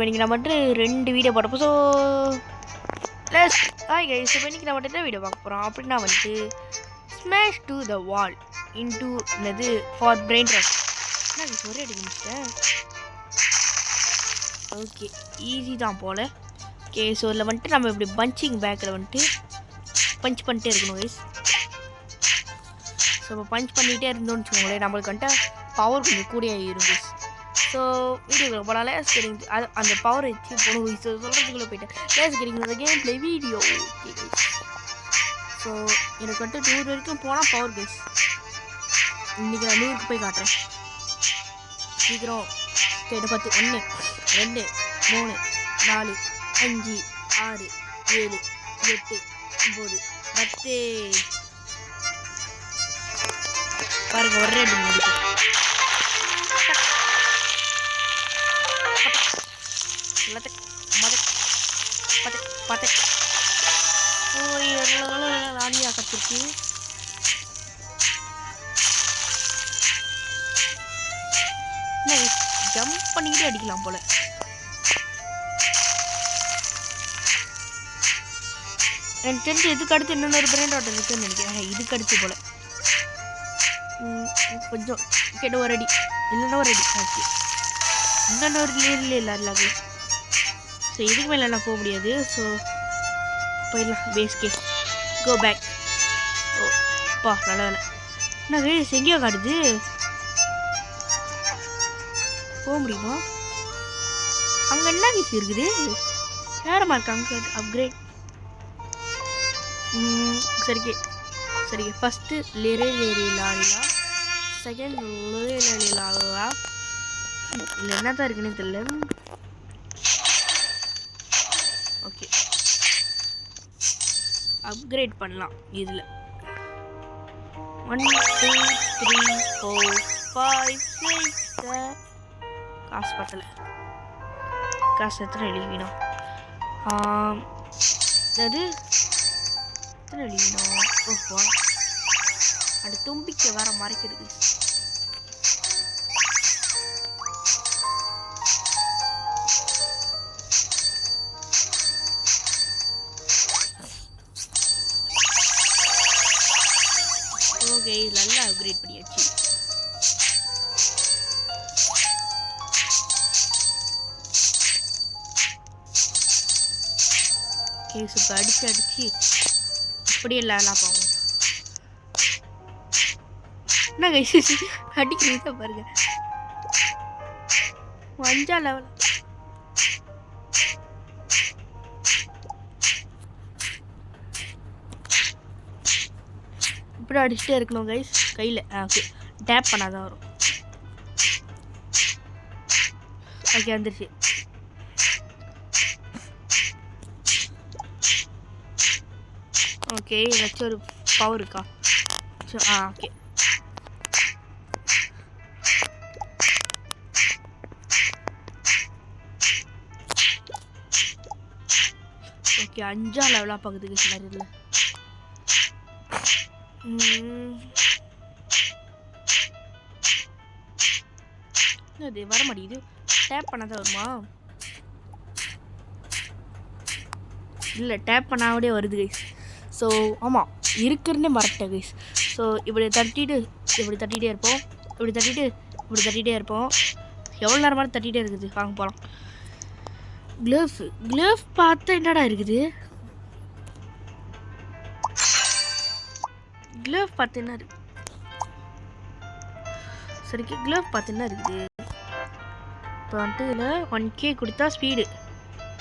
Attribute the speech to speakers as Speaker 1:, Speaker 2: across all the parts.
Speaker 1: இன்னைக்கு நான் மட்டும் 2 வீடியோ போட்டப்போ ஸோ லெட்ஸ் ஹாய் கைஸ். இப்போ இன்னைக்கு நான் மட்டும் வீடியோ பார்க்க போகிறோம். அப்படின்னா வந்துட்டு smash to the wall into என்னது ஃபார் பிரெயின் ராட். நான் ஒரே அடி முடிச்சிட்டேன். ஓகே ஈஸி தான் போல். ஓகே ஸோ இதில் வந்துட்டு நம்ம இப்படி பஞ்சிங் பேக்கில் வந்துட்டு பஞ்ச் பண்ணிட்டே இருக்கணும் கைஸ். ஸோ இப்போ பஞ்ச் பண்ணிகிட்டே இருந்தோம்னு வச்சுக்கோங்களேன், நம்மளுக்கு வந்துட்டு பவர் கொஞ்சம் கூட ஆகிடும் கைஸ். ஸோ வீடியோக்குள்ள போனாலே சரிங்க அது அந்த பவர் வச்சு போகணும். சொல்கிறதுக்குள்ளே போயிட்டேன் சரிங்க game play video. Okay so எனக்கு வந்துட்டு 100 வரைக்கும் போனால் பவர் கைஸ். இன்றைக்கி நான் 100க்கு போய் காட்டுறேன் சீக்கிரம். கேட்டு 10 1 2 3 4 5 6 7 8 9 10 பாருங்க ஒரே அடி முடிக்கும். ராணியா கத்திருக்கு. ஜம்ப் பண்ணிக்கிட்டே அடிக்கலாம் போல. எனக்கு தெரிஞ்சு இதுக்கு அடுத்து இன்னொரு பிரெயின் ராட் இருக்குன்னு நினைக்கிறேன். இதுக்கு அடுத்து போல கொஞ்சம் கேட்ட ஒரு அடி இல்லைன்னா ஒரு அடி. ஓகே இன்னொன்று ஒரு லேர்ல இல்லை கைஸ். ஸோ இதுக்கு மேலே எல்லாம் போக முடியாது. ஸோ போயிடலாம் பேஸ்கே கோ பேக். ஓ பா நல்ல வேலை. என்ன கைஸ் எங்கேயோ காட்டுது, போக முடியுமா? அங்கே என்ன கைஸ் இருக்குது? நேரமாக இருக்கு அங்கே அப்கிரேட். சரிக்கே சரிங்க. ஃபஸ்ட்டு லேரே லாரிலா, செகண்ட் லாலா. இல்லை என்ன தான் இருக்குன்னு தெரியல. ஓகே அப்கிரேட் பண்ணலாம் இதில். 1 2 3 4 5 6 7. காசு பத்தலை. காசு எத்தனை எழுதிக்கணும்? அது எத்தனை எழுதிக்கணும்? ஓ போகலாம். அது தும்பிக்கை வேற மறைக்கிறது. ஓகே நல்லா அப்கிரேட் பண்ணியாச்சு. ஓகே இப்போ அடிச்சு அப்படியே லேலாம் போவோம். என்ன கைஸ் அடிக்கிறீங்க பாருங்க. 5ஆம் லெவல். இப்படி அடிச்சுட்டே இருக்கணும் கைஸ் கையில். ஓகே டேப் பண்ணாதான் வரும். ஓகே வந்துருச்சு. ஓகே ஏதாச்சும் ஒரு பவர் இருக்கா? ஓகே ஓகே 5ஆம் லெவலாக பார்க்குறதுக்கு சில இல்லை. அது வர மாட்டேங்குது. டேப் பண்ணாதான் வருமா? இல்லை டேப் பண்ணாவே வருது கைஸ். ஸோ ஆமாம் இருக்கிறதே மறட்டேன் கைஸ். ஸோ இப்படி தட்டிகிட்டே இருப்போம். இப்படி தட்டிகிட்டே இருப்போம். எவ்வளோ நேரமாக தட்டிகிட்டே இருக்குது. வாங்க போகலாம். க்ளவ் பார்த்தா என்னடா இருக்குது? க்ளவ் பார்த்து என்ன இருக்கு? சரிக்கு க்ளவ் பார்த்து என்ன இருக்குது? இப்போ வந்துட்டு இதில் 1K கொடுத்தா ஸ்பீடு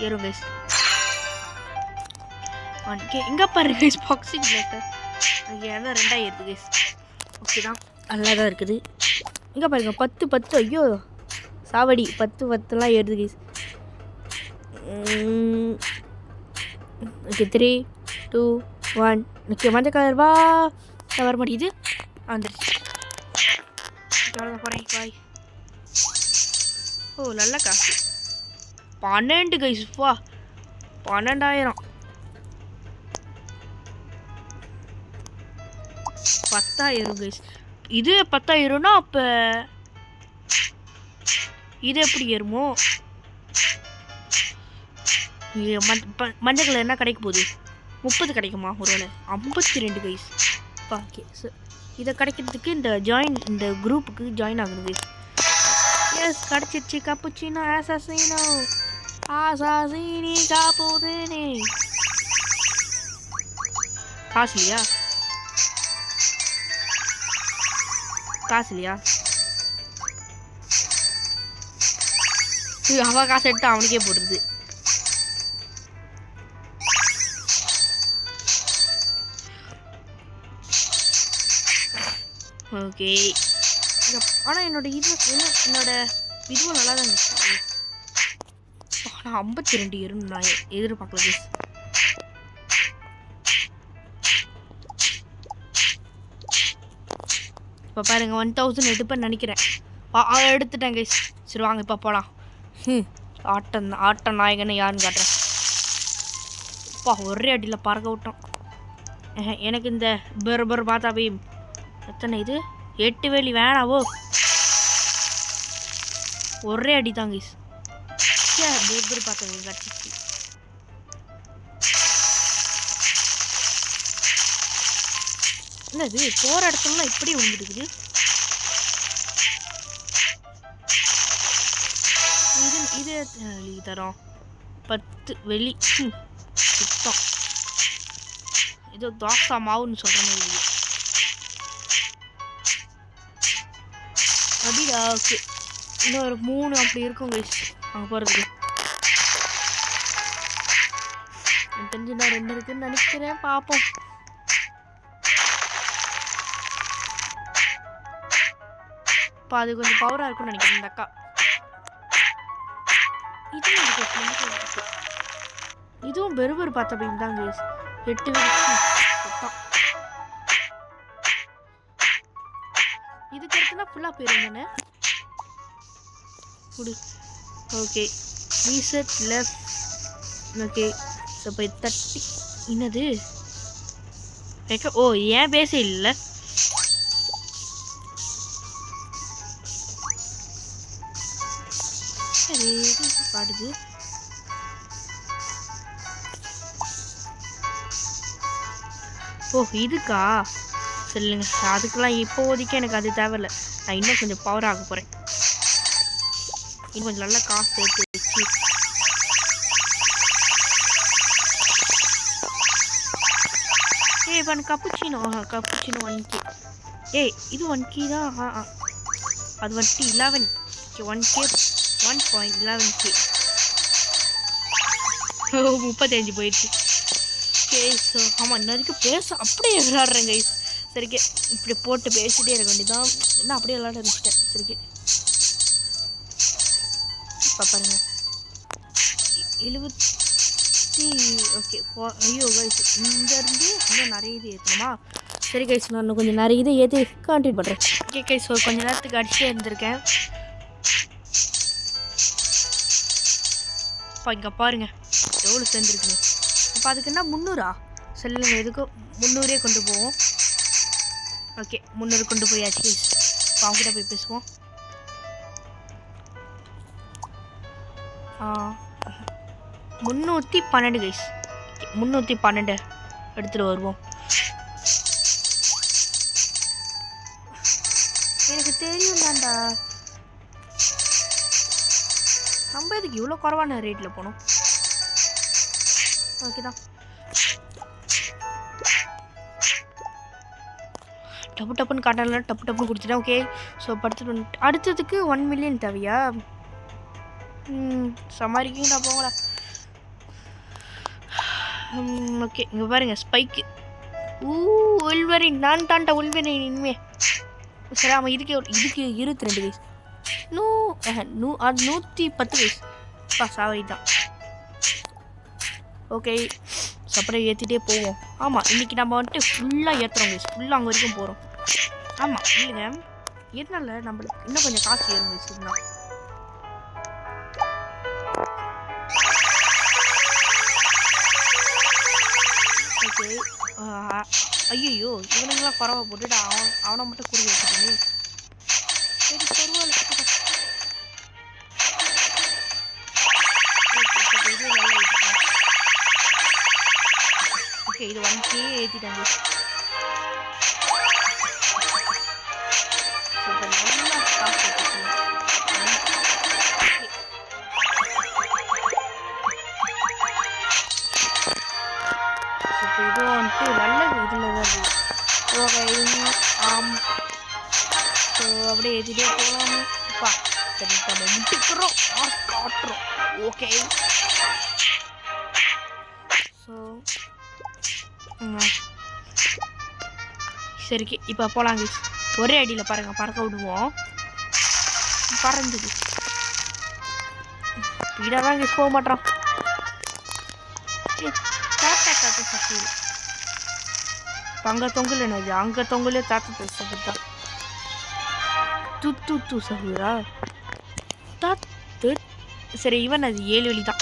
Speaker 1: ஏறும் கைஸ். 1K எங்கே பாருங்க கைஸ் பாக்ஸிங் லேட்டர். அங்கே ஏன்னா 2ஆக ஏறுது கைஸ். ஓகே தான் நல்லா தான் இருக்குது. எங்கே பாருங்க 10 10. ஐயோ சாவடி 10 10லாம் ஏறுது கைஸ். ஓகே 3 2 1. ஓகே மஞ்சள் கலர் வா வர மாட்டேங்குது. வந்துடுச்சு. போகிறேன் பாய். ஓ நல்ல காசு 12 கைஸ். வா 12,000. 10,000 கைஸ். இது 10,000னா அப்போ இது எப்படி ஏறுமோ? மஞ்சள் கலர் என்ன கிடைக்க போகுது? 30 கிடைக்குமா ஒருவேளை? 52 கைஸ். ஓகே ஸோ இதை கிடைக்கிறதுக்கு இந்த குரூப்புக்கு ஜாயின் ஆகணும் கைஸ். எஸ் கிடச்சிருச்சு. கப்புச்சினோ ஆசாசினோ ஆசாசினி காப்போதேனே. காசு இல்லையா? அவன் காசு எடுத்து அவனுக்கே போடுறது. ஓகே ஆனால் என்னோட இதுவும் நல்லா தான் இருந்துச்சு. ஆனால் 52 ஏறும் நான் எதிர்பார்க்கல. இப்போ பாருங்க 1000 எடுப்பேன்னு நினைக்கிறேன். எடுத்துட்டேன் கைஸ். சரி வாங்க இப்போ போகலாம். ஆட்ட நாயகன்னு யாருன்னு காட்டுறேன். அப்பா ஒரே அடியில் பறக்க விட்டோம். எனக்கு இந்த பெர் பார்த்தாவே எத்தனை இது 8 வேலி வேணாவோ. ஒரே அடி தான் கைஸ். பெர் பார்த்தவே கட்டிச்சு. என்னது போகிற இடத்துலலாம் இப்படி விழுந்துருக்குது. இது தரோம் 10 வெளி சுத்தம். ஏதோ தோசை மாவுன்னு சொல்கிற மாதிரி இருக்குது. அப்படியா? ஓகே இன்னொரு 3 அப்படி இருக்கும் கைஸ் அங்கே போகிறதுக்கு. எனக்கு தெரிஞ்சு நான் 2 இருக்குன்னு நினைக்கிறேன். பார்ப்போம். இப்போ அது கொஞ்சம் பவராக இருக்குன்னு நினைக்கிறேன் இந்த அக்கா. இதுவும் பெருபர் பார்த்த பையன் தான் கைஸ். 8 சுத்தம். இதுக்கு எடுத்துனா ஃபுல்லாக போயிடும் தானே. Okay reset left. Okay so போய் தட்டி என்னது ஓ ஏன் பேச இல்லை. சரி காட்டுது. ஓ இதுக்கா சொல்லுங்க. அதுக்கெல்லாம் இப்போதைக்கு எனக்கு அது தேவையில்லை. நான் இன்னும் கொஞ்சம் பவர் ஆக போகிறேன். இன்னும் கொஞ்சம் நல்லா காசு சேர்த்து வச்சு இப்போ எனக்கு கப்புச்சினோ 1K. இது 1K தான். அது வந்துட்டு 11 1K 1.11K 35 போயிடுச்சு. ஓகே ஸோ ஆமாம் இன்ன வரைக்கும் பேச அப்படியே விளையாடுறேன் கைஸ். சரிக்கே இப்படி போட்டு பேசிகிட்டே இருக்க வேண்டியதான். என்ன அப்படியே விளையாட ஆரம்பிச்சிட்டேன். சரிக்கே இப்போ பாருங்கள் 70. ஓகே ஐயோ கைஸ் இங்கேருந்து இன்னும் நிறைய இது ஏற்றணுமா? சரி கைஸ் நான் இன்னும் கொஞ்சம் நிறைய இதை ஏற்றி கண்டினியூ பண்ணுறேன். ஓகே கைஸ் ஸோ கொஞ்சம் நேரத்துக்கு அடிச்சுட்டே இருந்திருக்கேன். அப்போ இங்கே பாருங்கள் எவ்வளோ சேர்ந்துருக்குங்க. அப்போ அதுக்கு என்ன 300 சொல்லுங்க. எதுக்கும் 300 கொண்டு போவோம். ஓகே 300 கொண்டு போயாச்சு கைஸ். இப்போ அவங்ககிட்ட போய் பேசுவோம். 312 கைஸ். 312 எடுத்துகிட்டு வருவோம். எனக்கு தெரியும் தான்டா. நம்ம இதுக்கு இவ்வளோ குறைவான ரேட்டில் போகணும். ஓகே தான் டப்புன்னு காட்டலாம். டப்புன்னு கொடுத்துட்டேன். ஓகே ஸோ படுத்துட்டு அடுத்ததுக்கு 1 மில்லியன் தேவையா? சமாளிக்கிங்கடா போங்களா. ஓகே இங்கே பாருங்கள் ஸ்பைக்கு. உள்வரின் நான் தாண்டா உள்வரின் இனிமே. சரி ஆமாம் இதுக்கு 22 கைஸ். 110 கைஸ். சாவரி தான். ஓகே ஸோ அப்புறம் ஏற்றிட்டே போவோம். ஆமாம் இன்றைக்கி நம்ம வந்துட்டு ஃபுல்லாக ஏற்றுறோம் கைஸ். ஃபுல்லாக அங்கே வரைக்கும் போகிறோம். ஆமாம் இல்லைங்க எதனால நம்மளுக்கு இன்னும் கொஞ்சம் காசு ஏறும் கைஸ். இருந்தால் ஓகே ஐயோ இவனுங்களாம் குறவா போட்டுட்டு அவனை மட்டும் குறி வச்சுக்கோங்க. சரி பரவாயில்ல. இது நல்லா ஓகே இது 1K ஏற்றிட்டாங்க. நல்லா காசு இது வந்துட்டு நல்ல இதில் தான் இருக்குது. ஓகே ஸோ அப்படியே ஏற்றிட்டே போகலாம்ப்பா. சரி நம்ம முட்டிக்கிறோம் காட்டுறோம். ஓகே ஸோ சரிக்கு இப்போ போகலாங்க. ஒரே அடியில் பாருங்கள் பறக்க விடுவோம். பறந்துது ஸ்பீடாக தான் இங்கே போக மாட்டோம். தாத்தா சக்தி அங்கே தொங்கல் என்னது அங்கே தொங்கலே தாத்தா சகுதான் தூ சகுரா தாத்து. சரி இவன் அது 7 வழி தான்.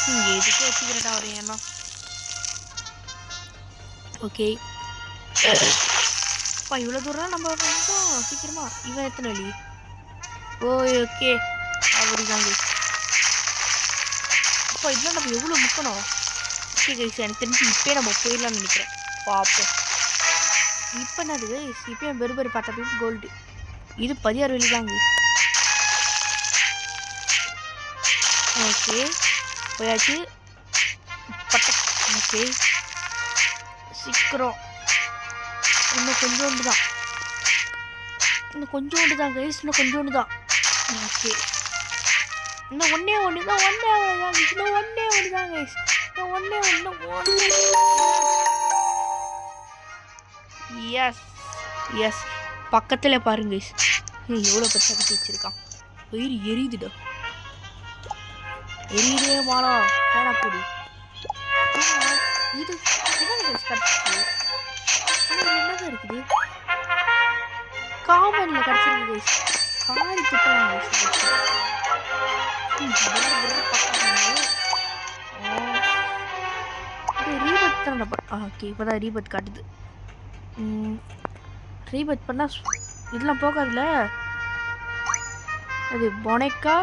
Speaker 1: இங்கே எதுக்கு வச்சுக்கிறடா ஒரு ஏன்னா. ஓகே அப்பா இவ்வளோ தூரம் நம்ம வந்தோம் சீக்கிரமா. இவன் எத்தனை வழி? ஓகே அப்படிதாங்க. அப்பா இதெல்லாம் நம்ம எவ்வளோ முக்கணும். ஓகே கைஸ் எனக்கு தெரிஞ்சு இப்போயே நம்ம போயிடலாம்னு நினைக்கிறேன். பார்ப்போம் இப்போ என்னது கைஸ். இப்போ பெருபெரு 10 கோல்டு. இது 16 வழி தாங்க. ஓகே போயாச்சு பட்ட. ஓகே சீக்கிரம் இன்னும் கொஞ்சோண்டு தான் கைஸ். இன்னும் கொஞ்சோண்டு தான். ஓகே இன்னும் ஒன்றே தான் கைஸ். எஸ் பக்கத்தில் பாருங்க கைஸ். எவ்வளோ பெருசாக கட்டி வச்சிருக்கான். வயிறு எரியுதுடா. எரியுதே மாலா போடி. இது கிடச்சிருக்கு. என்னதான் இருக்குது காமனில் கிடச்சிருக்கு கைஸ். காரி துப்பலாம் கைஸ். ரீபத் தான். ஓகே இப்போ தான் ரீபத் காட்டுது. ரீபத் பண்ணால் இதெல்லாம் போகாதுல்ல. அது பொனைக்கா.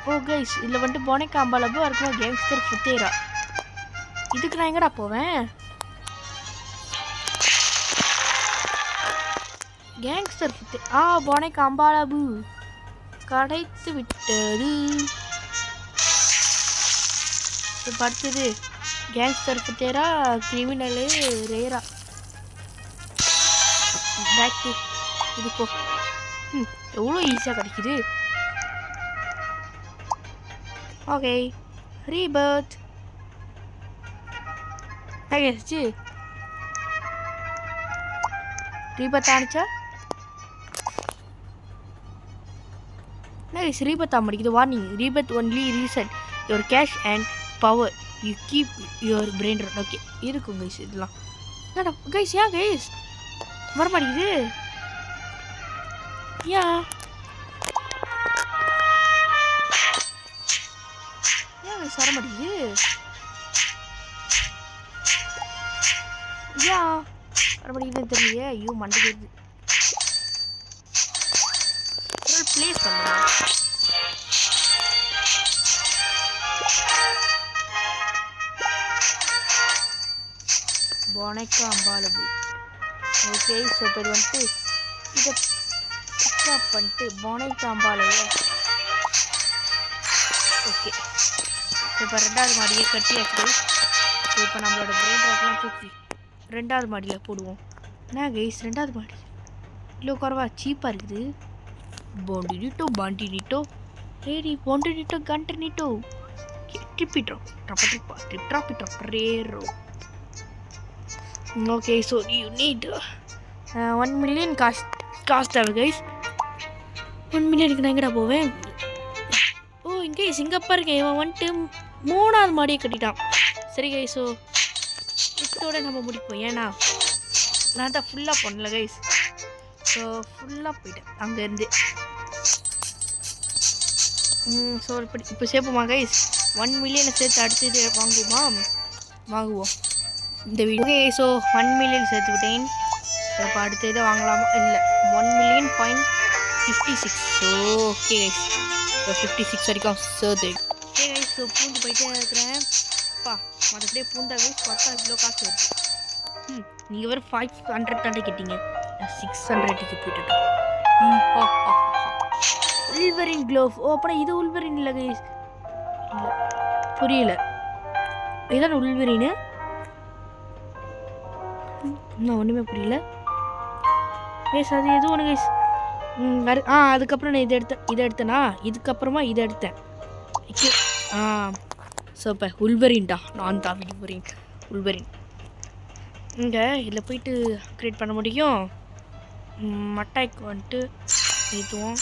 Speaker 1: ஓ கைஸ் இதில் வந்துட்டு பொனைக்கா அம்பாலபு இருக்கும். கேங்ஸ்டர் ஃபுத்தேரா. இதுக்கு நான் எங்கடா போவேன்? கேங்ஸ்டர் ஃபுத்தே பொனைக்கா அம்பாலபு கிடைத்து விட்டது. இப்போ அடுத்தது கேங்ஸ்டர் ஃபுத்தேரா கிரிமினலு ரேரா. பேக்கு இது போ. எவ்வளோ ஈஸியாக கிடைக்குது. ஓகே ரீபர்த் ஆகிடுச்சு. ரீபர்த் ஆனிச்சா நைஸ். ரீபர்த் ஆமாடிக்குது. Warning rebirth only reset your cash and power you keep your brain run. Okay இருக்கும் கைஸ் இதெல்லாம். என்னடா கைஸ் ஏன் கைஸ் வர மாட்டேங்குது? ஏன் கைஸ் வர மாட்டேங்குது? ஏன் வர மாட்டேங்குதுன்னு தெரியலையே. ஐயோ மண்டிக்கிறது. ப்ளேஸ் பண்ணுறேன். பொனைக்கா அம்பாலபு. ஓகே ஸோ இப்போ இது வந்துட்டு இதை பிக்கப் பண்ணிட்டு பொனைக்கா அம்பாலபு. ஓகே இப்போ 2வது மாடியை கட்டியாச்சு. ஸோ இப்போ நம்மளோட பிரெயின் ராக்லாம் தூக்கி 2வது மாடியில் போடுவோம். என்ன கைஸ் 2வது மாடி இவ்வளோ குறவா சீப்பாக இருக்குது. பாண்டினிட்டோ ஏடி பாண்டினிட்டோ கண்டனிட்டோ ட்ரிப்பிட்டோ ட்ரிப்பிட்டோ ரேரோ. Okay so you need 1 million cost ஆகுது கைஸ். 1 மில்லியனுக்கு நான் எங்கடா போவேன்? ஓ இங்கே சிங்கப்பா இருக்கேன். இவன் வந்துட்டு 3வது மாடியை கட்டிட்டான். சரி கைஸ் ஸோ இதோட நம்ம முடிப்போம். ஏன்னா நான் தான் ஃபுல்லாக பண்ணல கைஸ். ஸோ ஃபுல்லாக போயிட்டேன் அங்கேருந்து. ஸோ இப்போ சேர்ப்போமா கைஸ்? 1 மில்லியனை சேர்த்து அடுத்து இது வாங்குவோம் இந்த வீடியோ. ஓகே ஸோ 1 மில்லியன் சேர்த்துக்கிட்டேன். ஸோ இப்போ அடுத்த இதை வாங்கலாமா? இல்லை 1 million point 56. So okay guys so 56 வரைக்கும் சேர்த்து. ஓகே கைஸ் ஸோ பூந்து போயிட்டே இருக்கிறேன். அப்பா மறுபடியும் பூந்தா கைஸ் பார்த்தா இவ்வளோ காசு வருது. நீங்கள் வேறு 500 தாண்டி கேட்டீங்க, 600க்கு போயிட்டு. உல்வரின் க்ளோவ். ஓ அப்புறம் இது உல்வரின் இல்லை கைஸ், புரியல. இதான் உல்வரின்னு இன்னும் ஒன்றுமே புரியல கைஸ். அது எதுவும் ஒன்று கைஸ். அதுக்கப்புறம் நான் இதை எடுத்தேனா, இதுக்கப்புறமா இதை எடுத்தேன். ஸோ இப்போ உல்வரின்டா, நான் தான் உல்வரின். இங்கே இதில் போயிட்டு க்ரியேட் பண்ண முடியும். அட்டாக் வந்துட்டு இதுவும்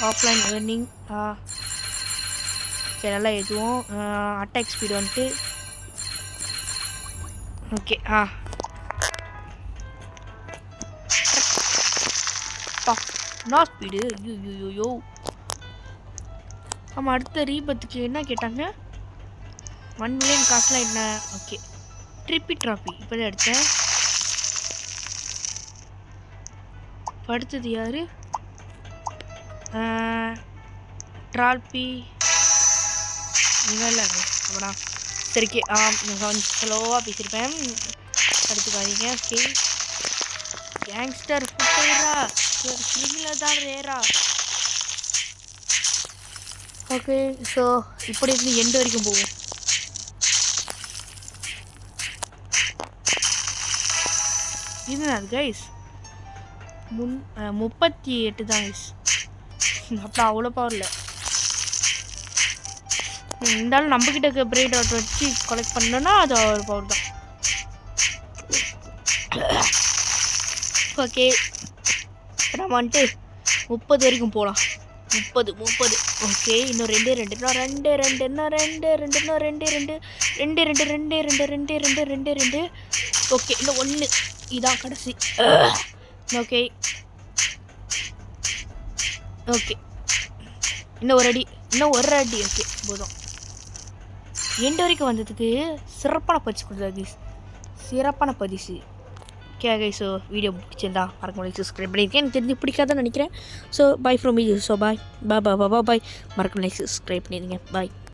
Speaker 1: ஆஃப்லைன் ஏர்னிங் நல்லா எதுவும் அட்டாக் ஸ்பீடு வந்துட்டு ஓகே. நான் ஸ்பீடு யூ. ஆமாம், அடுத்த ரீபத்துக்கு என்ன கேட்டாங்க, 1 மில்லியன் காசுலாம் என்ன. ஓகே, ட்ராஃபி இப்போ தான் எடுத்தேன். அடுத்தது யார், ட்ரால்பி இல்லை அப்படின்னா சரிக்கே. கொஞ்சம் ஸ்லோவாக பேசியிருப்பேன், எடுத்துக்காதீங்க. ஓகே, கேங்ஸ்டர் ஃபுட்டேரா கிரிமினல் தான் ரேரா. ஓகே, ஸோ இப்படி இருந்து எண்டு வரைக்கும் போவோம். இதுதான் கைஸ் 38 தான் கைஸ். அப்புறம் அவ்வளோ பவர் இல்லை. இருந்தாலும் நம்மக்கிட்ட இருக்க பிரைட் ஆட் வச்சு கலெக்ட் பண்ணோன்னா அது ஒரு பவர் தான். ஓகே, நம்ம வந்துட்டு 30 வரைக்கும் போகலாம். 30. ஓகே, இன்னும் 2. ஓகே, இன்னும் 1. இதான் கடைசி. ஓகே, இன்னும் ஒரு அடி. ஓகே போதும். எண்டு வரைக்கும் வந்ததுக்கு சிறப்பான பரிசு கொடுத்தாரு. சிறப்பான பரிசு. ஓகே கைஸ், ஸோ வீடியோ பிடிச்சிருந்தா மறக்காம சப்ஸ்கிரைப் பண்ணியிருக்கேன். எனக்கு தெரிஞ்சு பிடிக்காதுன்னு நினைக்கிறேன். So by from me. So bye மறக்காம சப்ஸ்கிரைப் பண்ணிடுங்க. பாய்.